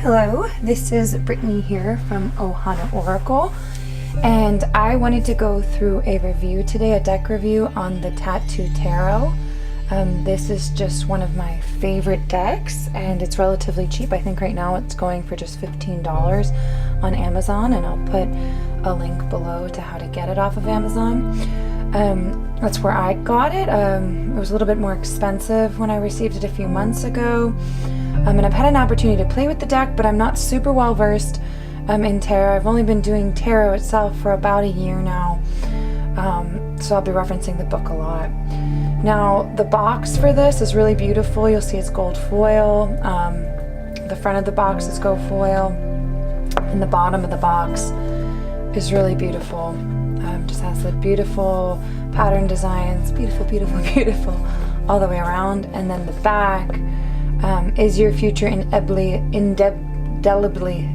Hello, this is Brittany here from Ohana Oracle, and I wanted to go through a review today, a deck review on the т'્િ. This is just one of my favorite decks, and it's relatively cheap. I think right now it's going for just $15 on Amazon, and I'll put a link below to how to get it off of Amazon. That's where I got it. It was a little bit more expensive when I received it a few months ago. And I've had an opportunity to play with the deck, but I'm not super well versed in tarot. I've only been doing tarot itself for about a year now, so I'll be referencing the book a lot. Now, the box for this is really beautiful. You'll see it's gold foil. The front of the box is gold foil, and the bottom of the box is really beautiful. Just has the beautiful pattern designs, beautiful, beautiful, beautiful, all the way around. And then the back is your future indelibly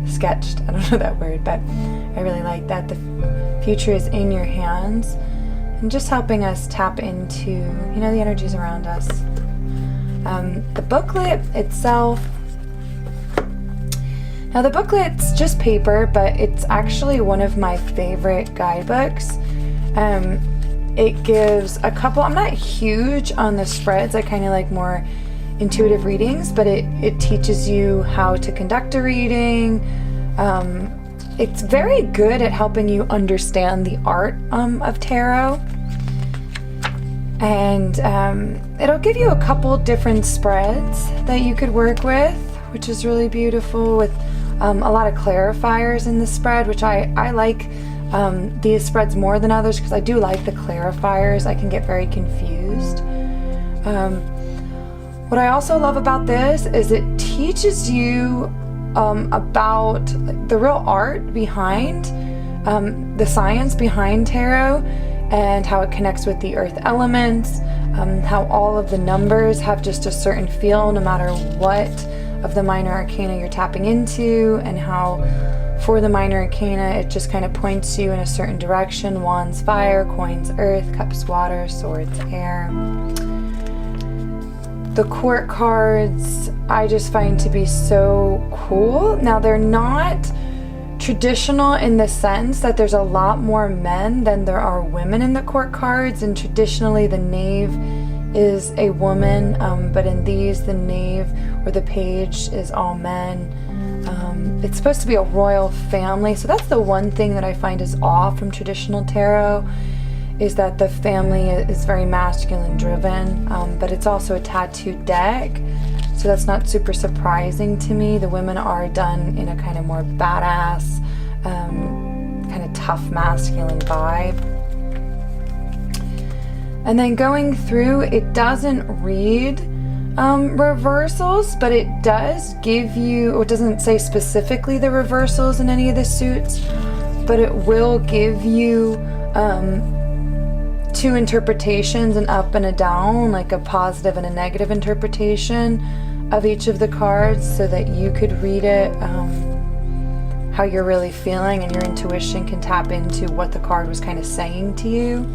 sketched. I don't know that word, but I really like that. The future is in your hands, and just helping us tap into, you know, the energies around us. The booklet itself, now the booklet's just paper, but it's actually one of my favorite guidebooks. It gives a couple, I'm not huge on the spreads, I kind of like more intuitive readings, but it teaches you how to conduct a reading. It's very good at helping you understand the art of tarot, and it'll give you a couple different spreads that you could work with, which is really beautiful, with a lot of clarifiers in the spread, which I like these spreads more than others because I do like the clarifiers. I can get very confused. What I also love about this is it teaches you about the real art behind, the science behind tarot, and how it connects with the earth elements, how all of the numbers have just a certain feel no matter what of the minor arcana you're tapping into, and how for the minor arcana it just kind of points you in a certain direction. Wands, fire; coins, earth; cups, water; swords, air. The court cards I just find to be so cool. Now, they're not traditional in the sense that there's a lot more men than there are women in the court cards, and traditionally the knave is a woman, but in these the knave or the page is all men. It's supposed to be a royal family, so that's the one thing that I find is off from traditional tarot, is that the family is very masculine driven, but it's also a tattooed deck, so that's not super surprising to me. The women are done in a kind of more badass, kind of tough masculine vibe. And then going through, it doesn't read reversals, but it does give you, it doesn't say specifically the reversals in any of the suits, but it will give you two interpretations, an up and a down, like a positive and a negative interpretation of each of the cards, so that you could read it how you're really feeling, and your intuition can tap into what the card was kind of saying to you.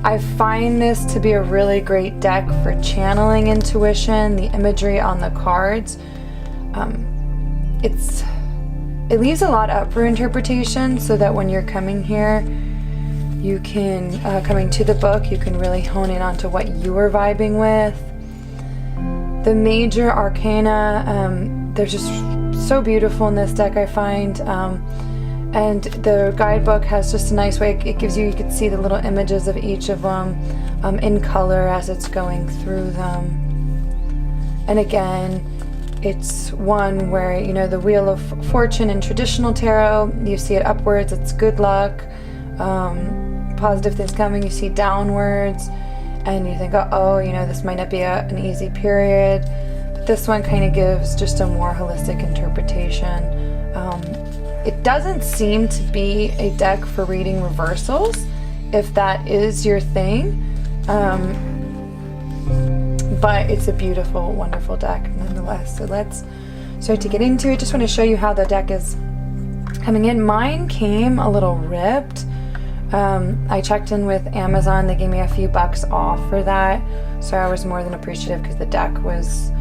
I find this to be a really great deck for channeling intuition. The imagery on the cards, it leaves a lot up for interpretation, so that when you're coming here, you can, coming to the book, you can really hone in onto what you are vibing with. The major arcana, they're just so beautiful in this deck, I find. And the guidebook has just a nice way, it gives you, you can see the little images of each of them in color as it's going through them. And again, it's one where, you know, the Wheel of Fortune in traditional tarot, you see it upwards, it's good luck, positive things coming. You see downwards, and you think, oh, you know, this might not be an easy period. But this one kind of gives just a more holistic interpretation. It doesn't seem to be a deck for reading reversals, if that is your thing, but it's a beautiful, wonderful deck nonetheless. So let's start to get into it. Just want to show you how the deck is coming in. Mine came a little ripped. I checked in with Amazon. They gave me a few bucks off for that, so I was more than appreciative because the deck was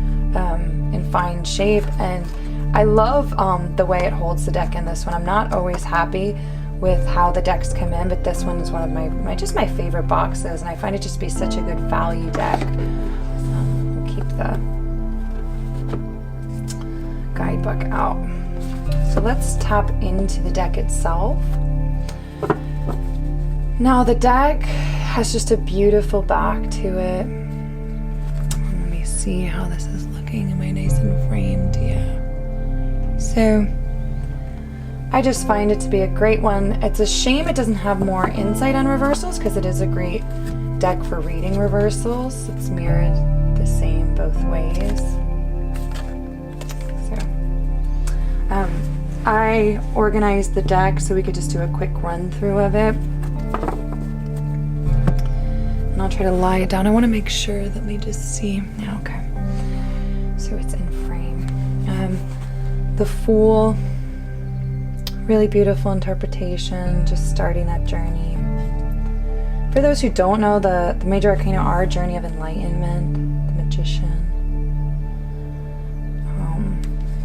in fine shape, and I love the way it holds the deck in this one. I'm not always happy with how the decks come in, but this one is one of my just my favorite boxes, and I find it just to be such a good value deck. We'll keep the guidebook out. So let's tap into the deck itself. Now the deck has just a beautiful back to it. Let me see how this is looking. Am I nice and framed? Yeah. So I just find it to be a great one. It's a shame it doesn't have more insight on reversals, because it is a great deck for reading reversals. It's mirrored the same both ways. So I organized the deck so we could just do a quick run through of it. And I'll try to lie it down. I want to make sure that we just see. Yeah, okay. So it's in frame. The Fool. Really beautiful interpretation, just starting that journey. For those who don't know, the major arcana are Journey of Enlightenment, the Magician,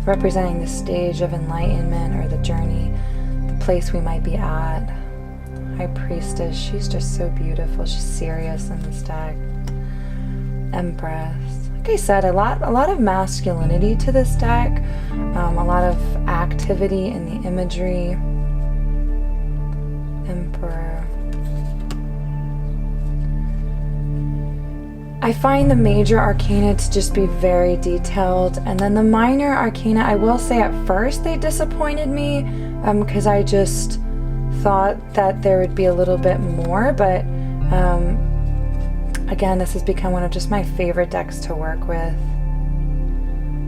representing the stage of enlightenment or the journey, the place we might be at. High Priestess, she's just so beautiful. She's serious in this deck. Empress. Like I said, a lot of masculinity to this deck, a lot of activity in the imagery. Emperor. I find the major arcana to just be very detailed, and then the minor arcana, I will say at first they disappointed me, because I just thought that there would be a little bit more, but again, this has become one of just my favorite decks to work with.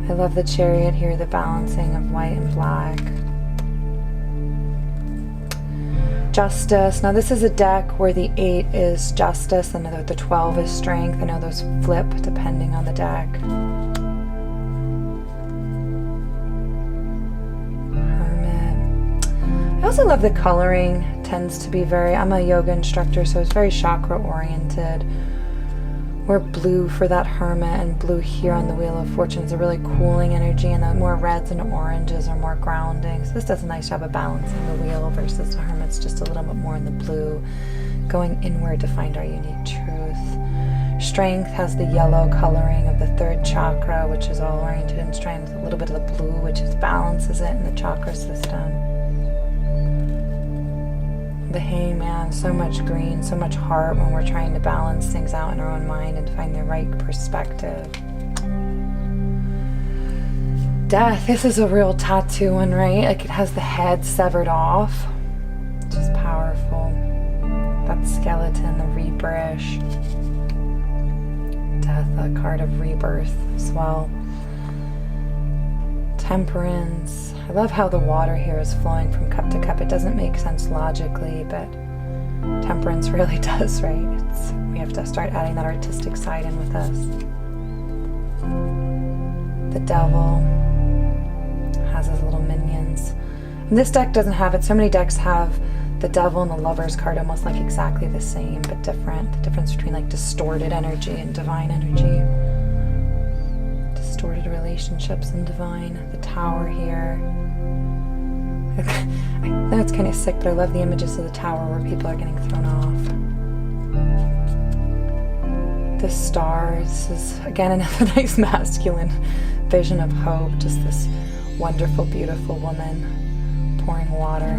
I love the Chariot here, the balancing of white and black. Justice. Now this is a deck where the 8 is justice and the 12 is strength. I know those flip depending on the deck. Hermit. I also love the coloring. It tends to be I'm a yoga instructor, so it's very chakra oriented. We're blue for that Hermit, and blue here on the Wheel of Fortune is a really cooling energy, and the more reds and oranges are more grounding. So this does a nice job of balancing the wheel versus the Hermit's just a little bit more in the blue, going inward to find our unique truth. Strength has the yellow coloring of the 3rd chakra, which is all oriented in strength, a little bit of the blue, which balances it in the chakra system. The Hangman, so much green, so much heart when we're trying to balance things out in our own mind and find the right perspective. Death, this is a real tattoo one, right? Like it has the head severed off, which is powerful. That skeleton, the rebirth. Death, a card of rebirth as well. Temperance. I love how the water here is flowing from cup to cup. It doesn't make sense logically, but temperance really does, right? We have to start adding that artistic side in with us. The Devil has his little minions. And this deck doesn't have it. So many decks have the Devil and the Lover's card almost like exactly the same, but different. The difference between like distorted energy and divine energy. Distorted relationships and divine. The Tower here. I know it's kind of sick, but I love the images of the Tower where people are getting thrown off. The Stars is again another nice masculine vision of hope. Just this wonderful, beautiful woman pouring water.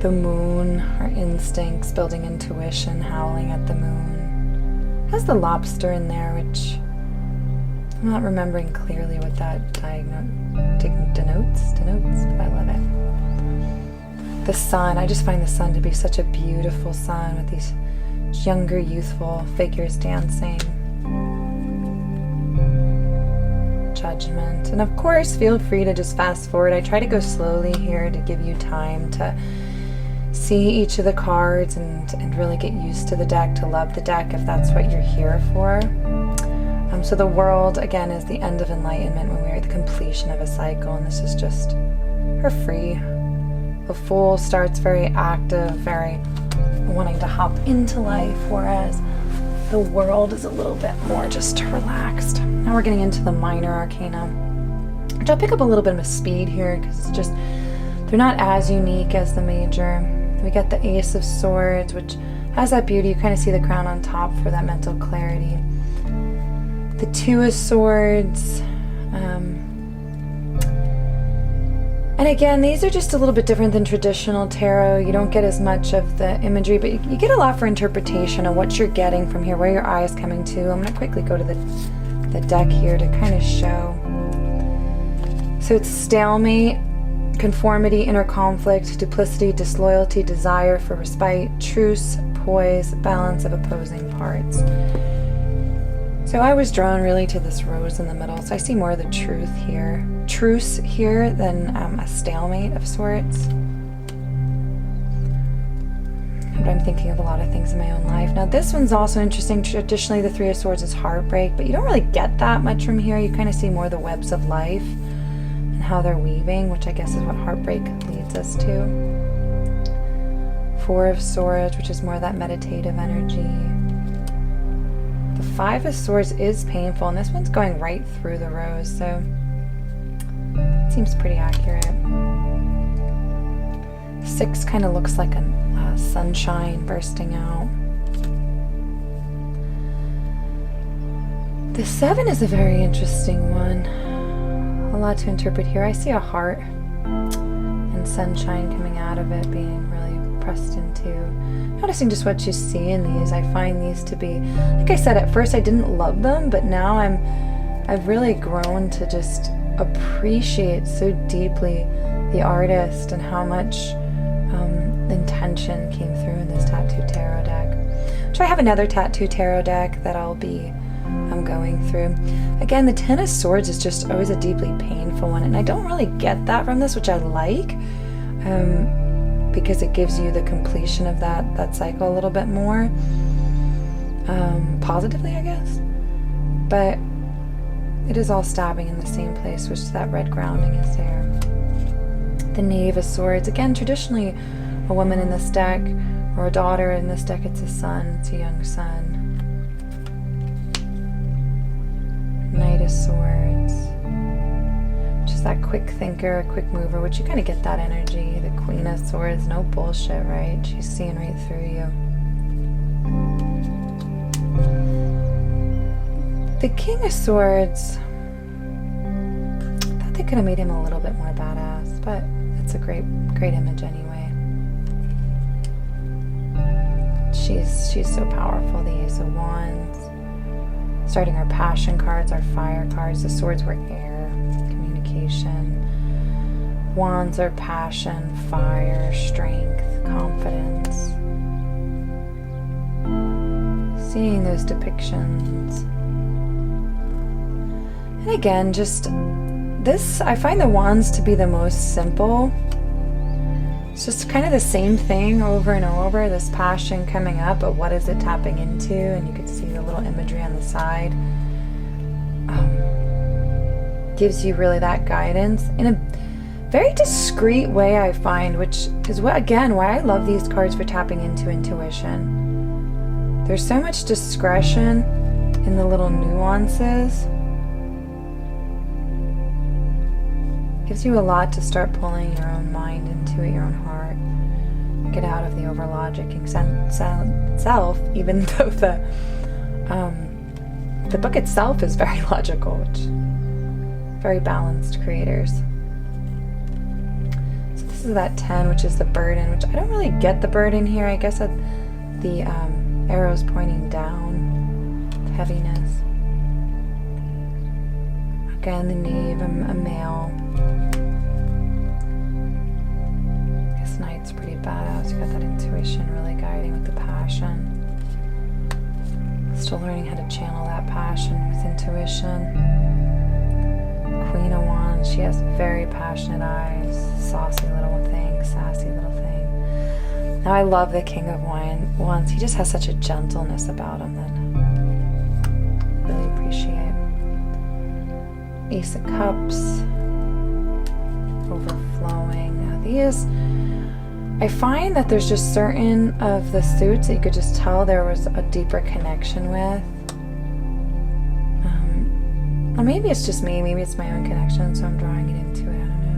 The Moon, our instincts, building intuition, howling at the moon. Has the Lobster in there, which I'm not remembering clearly what that denotes, but I love it. The Sun, I just find the Sun to be such a beautiful sun with these younger, youthful figures dancing. Judgment. And of course, feel free to just fast forward. I try to go slowly here to give you time to see each of the cards and really get used to the deck, to love the deck if that's what you're here for. So the World, again, is the end of enlightenment when we're at the completion of a cycle, and this is just her free. The Fool starts very active, very wanting to hop into life, whereas the world is a little bit more just relaxed. Now we're getting into the minor arcana, which I'll pick up a little bit of a speed here because it's just, they're not as unique as the major. We got the Ace of Swords, which has that beauty. You kind of see the crown on top for that mental clarity. The Two of Swords. And again, these are just a little bit different than traditional tarot. You don't get as much of the imagery, but you get a lot for interpretation of what you're getting from here, where your eye is coming to. I'm going to quickly go to the deck here to kind of show. So it's stalemate, conformity, inner conflict, duplicity, disloyalty, desire for respite, truce, poise, balance of opposing parts. So I was drawn really to this rose in the middle, so I see more of the truce here than a stalemate of sorts. But I'm thinking of a lot of things in my own life. Now this one's also interesting. Traditionally the Three of Swords is heartbreak, but you don't really get that much from here. You kind of see more of the webs of life and how they're weaving, which I guess is what heartbreak leads us to. Four of Swords, which is more of that meditative energy. The Five of Swords is painful, and this one's going right through the rose, so it seems pretty accurate. Six kind of looks like a sunshine bursting out. The Seven is a very interesting one. A lot to interpret here. I see a heart and sunshine coming out of it, being really pressed into. Noticing just what you see in these. I find these to be, like I said, at first I didn't love them, but now I've really grown to just appreciate so deeply the artist and how much intention came through in this Tattoo Tarot deck. So I have another Tattoo Tarot deck that I'll be going through. Again, the Ten of Swords is just always a deeply painful one, and I don't really get that from this, which I like. Because it gives you the completion of that cycle a little bit more positively, I guess. But it is all stabbing in the same place, which that red grounding is there. The Knave of Swords, again, traditionally a woman in this deck, or a daughter. In this deck it's a son, it's a young son. Knight of Swords, which is that quick thinker, a quick mover, which you kind of get that energy. The Queen of Swords, no bullshit, right? She's seeing right through you. The King of Swords, I thought they could have made him a little bit more badass, but it's a great image anyway. She's so powerful. The Ace of Wands, starting our passion cards, our fire cards. The swords were air, communication. Wands are passion, fire, strength, confidence. Seeing those depictions. And again, just this, I find the wands to be the most simple. It's just kind of the same thing over and over, this passion coming up, but what is it tapping into? And you can see the little imagery on the side. Gives you really that guidance in a very discreet way, I find, which is what, again, why I love these cards for tapping into intuition. There's so much discretion in the little nuances. Gives you a lot to start pulling your own mind into it, your own heart. Get out of the over-logicking self, even though the book itself is very logical, which very balanced creators. So this is that 10, which is the burden, which I don't really get the burden here. I guess that the arrow's pointing down, heaviness. Again, the Knave, a male. This Knight's pretty badass. You got that intuition really guiding with the passion. Still learning how to channel that passion with intuition. Queen of Wands, she has very passionate eyes. Saucy little thing, sassy little thing. Now I love the King of Wands. He just has such a gentleness about him that I really appreciate. Ace of Cups, overflowing. Now these, I find that there's just certain of the suits that you could just tell there was a deeper connection with. Or maybe it's just me, maybe it's my own connection, so I'm drawing it into it, I don't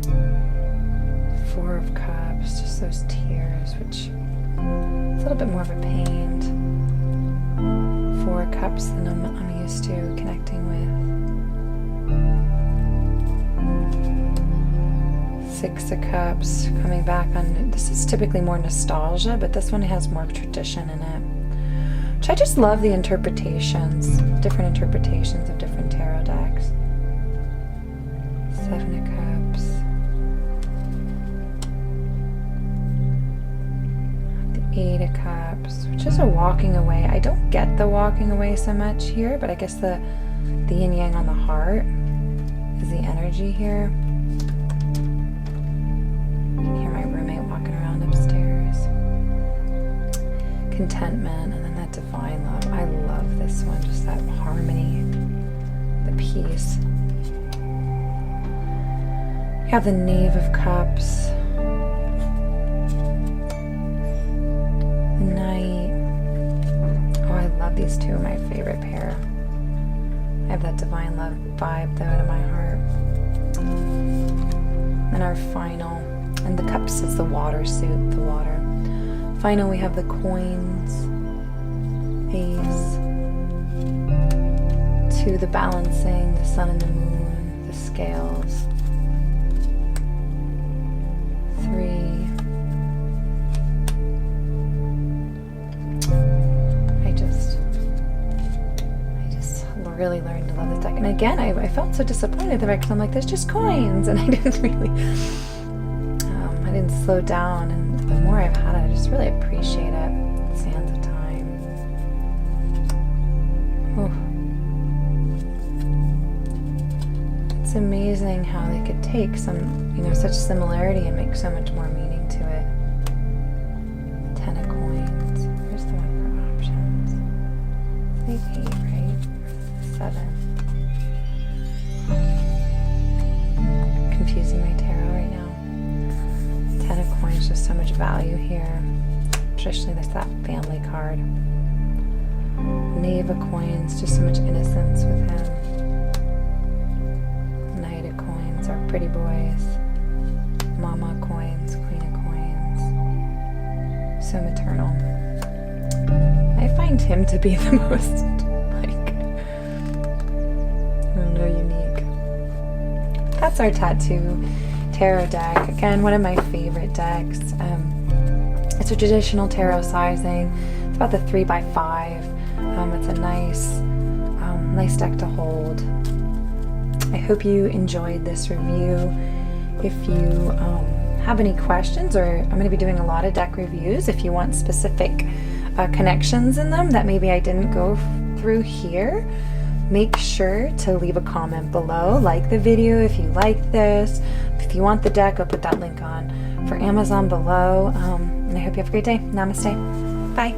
know. Four of Cups, just those tears, which is a little bit more of a pained Four of Cups than I'm used to connecting with. Six of Cups, coming back on, this is typically more nostalgia, but this one has more tradition in it. Which I just love the interpretations, different interpretations of different tarot decks. Seven of Cups. The Eight of Cups, which is a walking away. I don't get the walking away so much here, but I guess the yin yang on the heart is the energy here. You can hear my roommate walking around upstairs. Contentment, and then that divine love. I love this one, just that harmony, the peace. You have the Knave of Cups, the Knight. Oh, I love these two, my favorite pair. I have that divine love vibe though in my heart. And our final, and the Cups is the water suit, the water. Final, we have the Coins, Ace, Two, the balancing, the Sun and the Moon, the Scales, Three. I just really learned to love this deck. And again, I felt so disappointed there because I'm like, there's just coins, and I didn't really, I didn't slow down. And the more I've had it, I just really appreciate it. Sands of Time. Oh. It's amazing how they could take some, such similarity and make so much more meaning to it. Ten of Coins. Here's the one for options. It's the 8, right? 7. Confusing my tarot right now. Ten of Coins, just so much value here. Traditionally, there's that family card. Knave of Coins, just so much innocence with him. Knight of Coins, our pretty boys. Mama of Coins, Queen of Coins. So maternal. I find him to be the most, unique. That's our ᵗᵃěǔ deck. Again, one of my favorite decks. It's a traditional tarot sizing. It's about the 3x5. It's a nice deck to hold. I hope you enjoyed this review. If you have any questions, or I'm going to be doing a lot of deck reviews, if you want specific connections in them that maybe I didn't go through here, make sure to leave a comment below. Like the video if you like this. If you want the deck, I'll put that link on for Amazon below. And I hope you have a great day. Namaste. Bye.